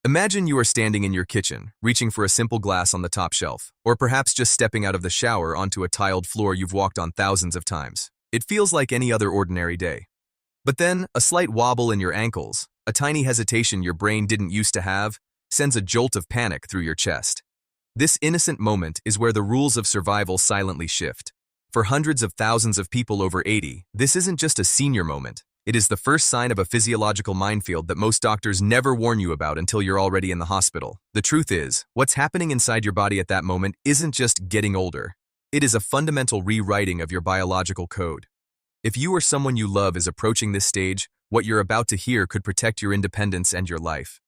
Imagine you are standing in your kitchen, reaching for a simple glass on the top shelf, or perhaps just stepping out of the shower onto a tiled floor you've walked on thousands of times. It feels like any other ordinary day. But then, a slight wobble in your ankles, a tiny hesitation your brain didn't used to have, sends a jolt of panic through your chest. This innocent moment is where the rules of survival silently shift. For hundreds of thousands of people over 80, this isn't just a senior moment. It is the first sign of a physiological minefield that most doctors never warn you about until you're already in the hospital. The truth is, what's happening inside your body at that moment isn't just getting older. It is a fundamental rewriting of your biological code. If you or someone you love is approaching this stage, what you're about to hear could protect your independence and your life.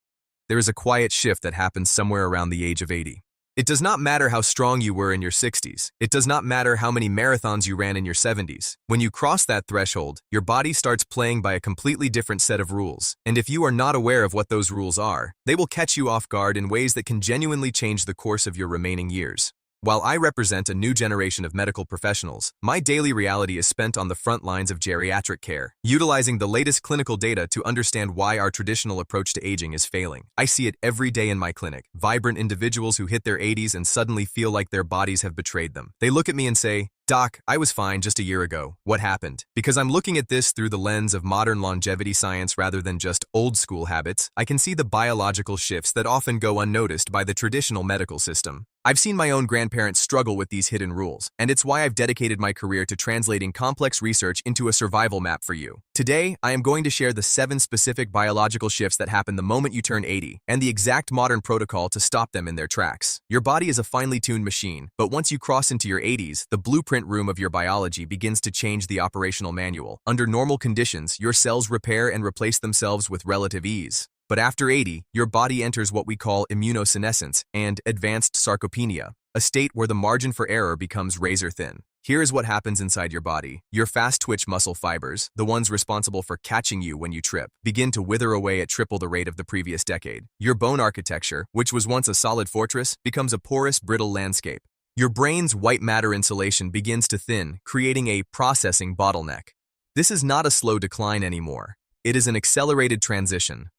There is a quiet shift that happens somewhere around the age of 80. It does not matter how strong you were in your 60s. It does not matter how many marathons you ran in your 70s. When you cross that threshold, your body starts playing by a completely different set of rules. And if you are not aware of what those rules are, they will catch you off guard in ways that can genuinely change the course of your remaining years. While I represent a new generation of medical professionals, my daily reality is spent on the front lines of geriatric care, utilizing the latest clinical data to understand why our traditional approach to aging is failing. I see it every day in my clinic, vibrant individuals who hit their 80s and suddenly feel like their bodies have betrayed them. They look at me and say, "Doc, I was fine just a year ago. What happened?" Because I'm looking at this through the lens of modern longevity science rather than just old-school habits, I can see the biological shifts that often go unnoticed by the traditional medical system. I've seen my own grandparents struggle with these hidden rules, and it's why I've dedicated my career to translating complex research into a survival map for you. Today, I am going to share the 7 specific biological shifts that happen the moment you turn 80, and the exact modern protocol to stop them in their tracks. Your body is a finely tuned machine, but once you cross into your 80s, the blueprint room of your biology begins to change the operational manual. Under normal conditions, your cells repair and replace themselves with relative ease. But after 80, your body enters what we call immunosenescence and advanced sarcopenia, a state where the margin for error becomes razor thin. Here is what happens inside your body. Your fast-twitch muscle fibers, the ones responsible for catching you when you trip, begin to wither away at triple the rate of the previous decade. Your bone architecture, which was once a solid fortress, becomes a porous, brittle landscape. Your brain's white matter insulation begins to thin, creating a processing bottleneck. This is not a slow decline anymore. It is an accelerated transition.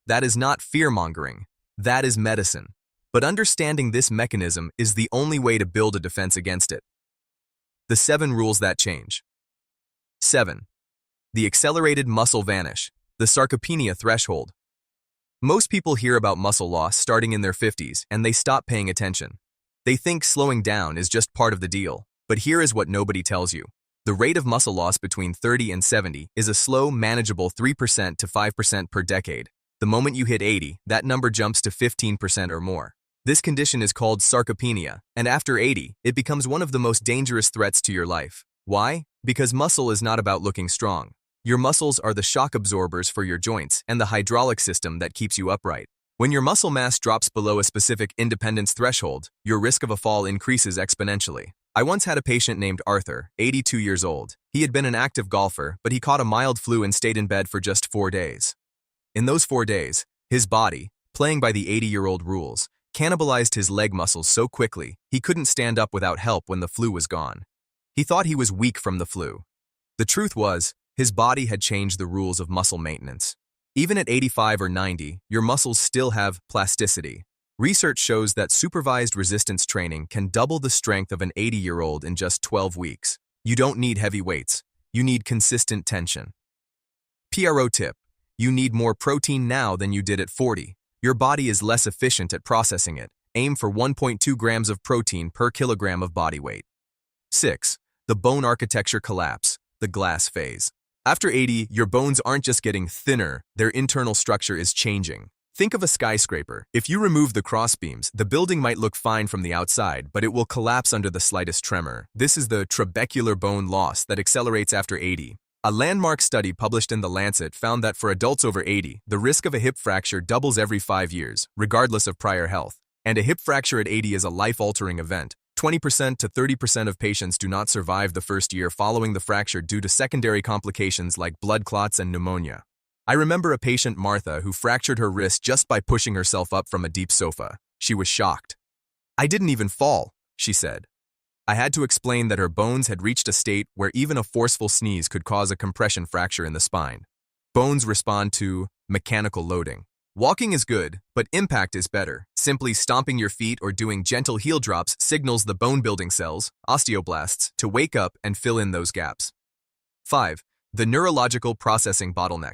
That is not fear-mongering. That is medicine. But understanding this mechanism is the only way to build a defense against it. The 7 rules that change. 7. The accelerated muscle vanish, the sarcopenia threshold. Most people hear about muscle loss starting in their 50s, and they stop paying attention. They think slowing down is just part of the deal. But here is what nobody tells you. The rate of muscle loss between 30 and 70 is a slow, manageable 3% to 5% per decade. The moment you hit 80, that number jumps to 15% or more. This condition is called sarcopenia, and after 80, it becomes one of the most dangerous threats to your life. Why? Because muscle is not about looking strong. Your muscles are the shock absorbers for your joints and the hydraulic system that keeps you upright. When your muscle mass drops below a specific independence threshold, your risk of a fall increases exponentially. I once had a patient named Arthur, 82 years old. He had been an active golfer, but he caught a mild flu and stayed in bed for just 4 days. In those 4 days, his body, playing by the 80-year-old rules, cannibalized his leg muscles so quickly he couldn't stand up without help when the flu was gone. He thought he was weak from the flu. The truth was, his body had changed the rules of muscle maintenance. Even at 85 or 90, your muscles still have plasticity. Research shows that supervised resistance training can double the strength of an 80-year-old in just 12 weeks. You don't need heavy weights. You need consistent tension. PRO tip. You need more protein now than you did at 40. Your body is less efficient at processing it. Aim for 1.2 grams of protein per kilogram of body weight. 6. The bone architecture collapse, the glass phase. After 80, your bones aren't just getting thinner, their internal structure is changing. Think of a skyscraper. If you remove the crossbeams, the building might look fine from the outside, but it will collapse under the slightest tremor. This is the trabecular bone loss that accelerates after 80. A landmark study published in The Lancet found that for adults over 80, the risk of a hip fracture doubles every 5 years, regardless of prior health. And a hip fracture at 80 is a life-altering event. 20% to 30% of patients do not survive the first year following the fracture due to secondary complications like blood clots and pneumonia. I remember a patient, Martha, who fractured her wrist just by pushing herself up from a deep sofa. She was shocked. "I didn't even fall," she said. I had to explain that her bones had reached a state where even a forceful sneeze could cause a compression fracture in the spine. Bones respond to mechanical loading. Walking is good, but impact is better. Simply stomping your feet or doing gentle heel drops signals the bone-building cells, osteoblasts, to wake up and fill in those gaps. 5. The neurological processing bottleneck.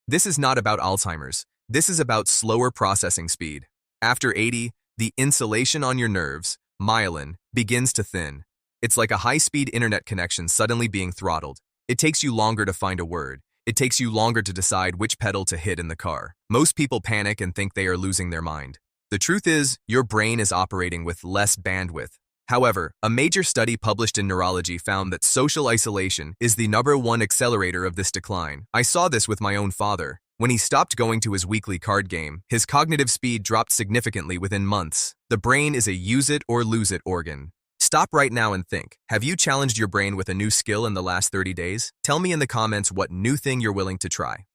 This is not about Alzheimer's. This is about slower processing speed. After 80, the insulation on your nerves, myelin, begins to thin. It's like a high-speed internet connection suddenly being throttled. It takes you longer to find a word. It takes you longer to decide which pedal to hit in the car. Most people panic and think they are losing their mind. The truth is, your brain is operating with less bandwidth. However, a major study published in Neurology found that social isolation is the #1 accelerator of this decline. I saw this with my own father. When he stopped going to his weekly card game, his cognitive speed dropped significantly within months. The brain is a use it or lose it organ. Stop right now and think. Have you challenged your brain with a new skill in the last 30 days? Tell me in the comments what new thing you're willing to try.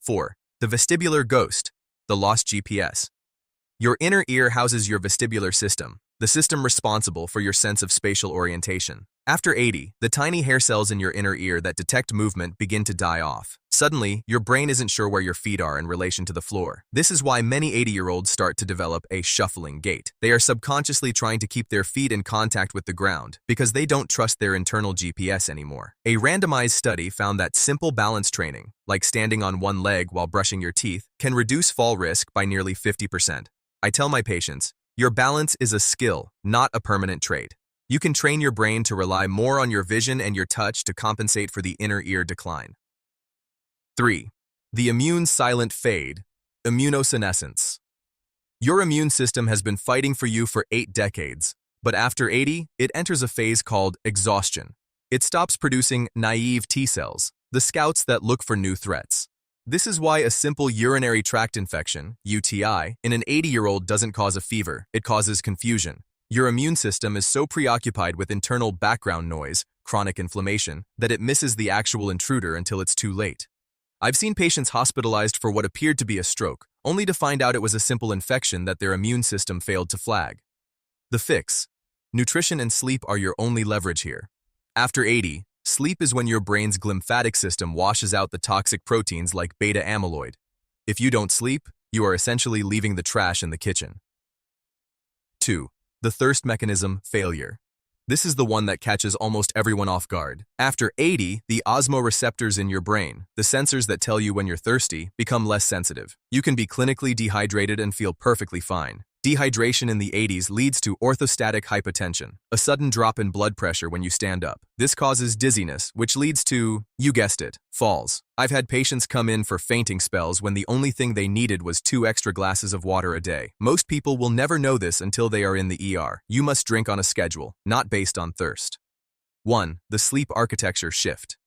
4. The vestibular ghost, the lost GPS. Your inner ear houses your vestibular system, the system responsible for your sense of spatial orientation. After 80, the tiny hair cells in your inner ear that detect movement begin to die off. Suddenly, your brain isn't sure where your feet are in relation to the floor. This is why many 80-year-olds start to develop a shuffling gait. They are subconsciously trying to keep their feet in contact with the ground because they don't trust their internal GPS anymore. A randomized study found that simple balance training, like standing on one leg while brushing your teeth, can reduce fall risk by nearly 50%. I tell my patients, your balance is a skill, not a permanent trait. You can train your brain to rely more on your vision and your touch to compensate for the inner ear decline. 3. The immune silent fade, immunosenescence. Your immune system has been fighting for you for 8 decades, but after 80, it enters a phase called exhaustion. It stops producing naive T cells, the scouts that look for new threats. This is why a simple urinary tract infection, UTI, in an 80-year-old doesn't cause a fever, it causes confusion. Your immune system is so preoccupied with internal background noise, chronic inflammation, that it misses the actual intruder until it's too late. I've seen patients hospitalized for what appeared to be a stroke, only to find out it was a simple infection that their immune system failed to flag. The fix. Nutrition and sleep are your only leverage here. After 80, sleep is when your brain's glymphatic system washes out the toxic proteins like beta amyloid. If you don't sleep, you are essentially leaving the trash in the kitchen. 2. The thirst mechanism failure. This is the one that catches almost everyone off guard. After 80, the osmoreceptors in your brain, the sensors that tell you when you're thirsty, become less sensitive. You can be clinically dehydrated and feel perfectly fine. Dehydration in the 80s leads to orthostatic hypotension, a sudden drop in blood pressure when you stand up. This causes dizziness, which leads to, you guessed it, falls. I've had patients come in for fainting spells when the only thing they needed was 2 extra glasses of water a day. Most people will never know this until they are in the ER. You must drink on a schedule, not based on thirst. 1. The sleep architecture shift.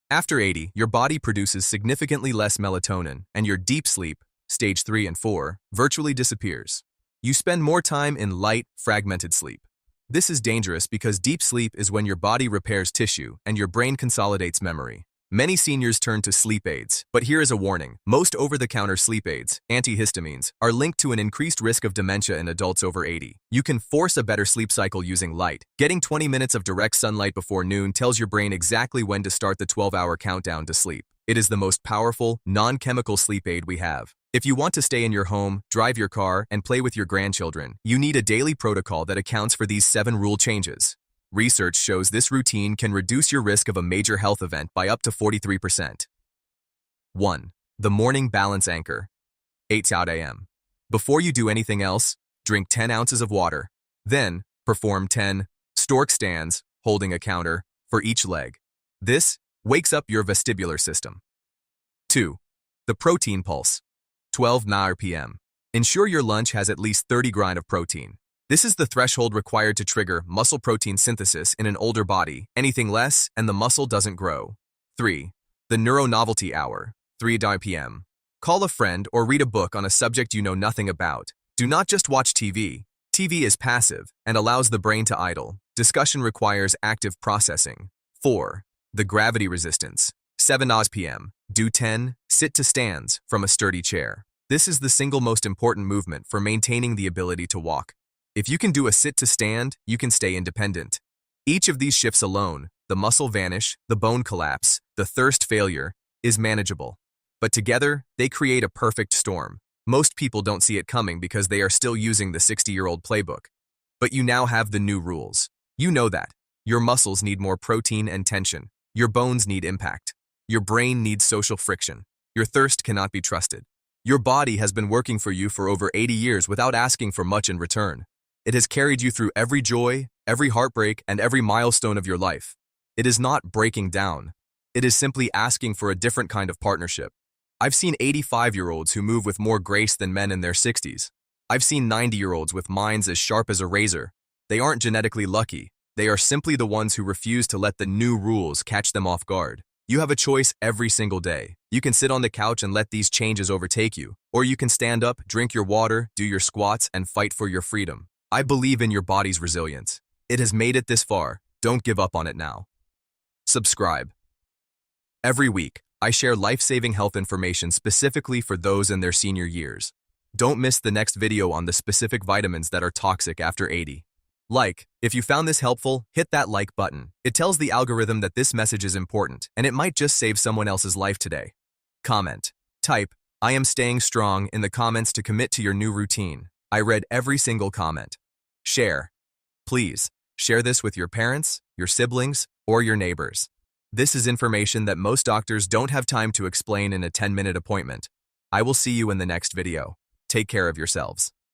After 80, your body produces significantly less melatonin, and your deep sleep, stage 3 and 4, virtually disappears. You spend more time in light, fragmented sleep. This is dangerous because deep sleep is when your body repairs tissue and your brain consolidates memory. Many seniors turn to sleep aids, but here is a warning. Most over-the-counter sleep aids, antihistamines, are linked to an increased risk of dementia in adults over 80. You can force a better sleep cycle using light. Getting 20 minutes of direct sunlight before noon tells your brain exactly when to start the 12-hour countdown to sleep. It is the most powerful, non-chemical sleep aid we have. If you want to stay in your home, drive your car, and play with your grandchildren, you need a daily protocol that accounts for these 7 rule changes. Research shows this routine can reduce your risk of a major health event by up to 43%. 1. The morning balance anchor. 8 a.m. Before you do anything else, drink 10 ounces of water. Then, perform 10 stork stands, holding a counter, for each leg. This wakes up your vestibular system. 2. The protein pulse. 12 p.m. Ensure your lunch has at least 30 grams of protein. This is the threshold required to trigger muscle protein synthesis in an older body. Anything less, and the muscle doesn't grow. 3. The neuronovelty hour. 3 p.m. Call a friend or read a book on a subject you know nothing about. Do not just watch TV. TV is passive and allows the brain to idle. Discussion requires active processing. 4. The gravity resistance. 7 p.m. Do 10 sit-to-stands from a sturdy chair. This is the single most important movement for maintaining the ability to walk. If you can do a sit-to-stand, you can stay independent. Each of these shifts alone, the muscle vanish, the bone collapse, the thirst failure, is manageable. But together, they create a perfect storm. Most people don't see it coming because they are still using the 60-year-old playbook. But you now have the new rules. You know that. Your muscles need more protein and tension. Your bones need impact. Your brain needs social friction. Your thirst cannot be trusted. Your body has been working for you for over 80 years without asking for much in return. It has carried you through every joy, every heartbreak, and every milestone of your life. It is not breaking down. It is simply asking for a different kind of partnership. I've seen 85-year-olds who move with more grace than men in their 60s. I've seen 90-year-olds with minds as sharp as a razor. They aren't genetically lucky. They are simply the ones who refuse to let the new rules catch them off guard. You have a choice every single day. You can sit on the couch and let these changes overtake you, or you can stand up, drink your water, do your squats, and fight for your freedom. I believe in your body's resilience. It has made it this far. Don't give up on it now. Subscribe. Every week, I share life-saving health information specifically for those in their senior years. Don't miss the next video on the specific vitamins that are toxic after 80. If you found this helpful, hit that like button. It tells the algorithm that this message is important, and it might just save someone else's life today. Comment. Type, "I am staying strong" in the comments to commit to your new routine. I read every single comment. Share. Please, share this with your parents, your siblings, or your neighbors. This is information that most doctors don't have time to explain in a 10-minute appointment. I will see you in the next video. Take care of yourselves.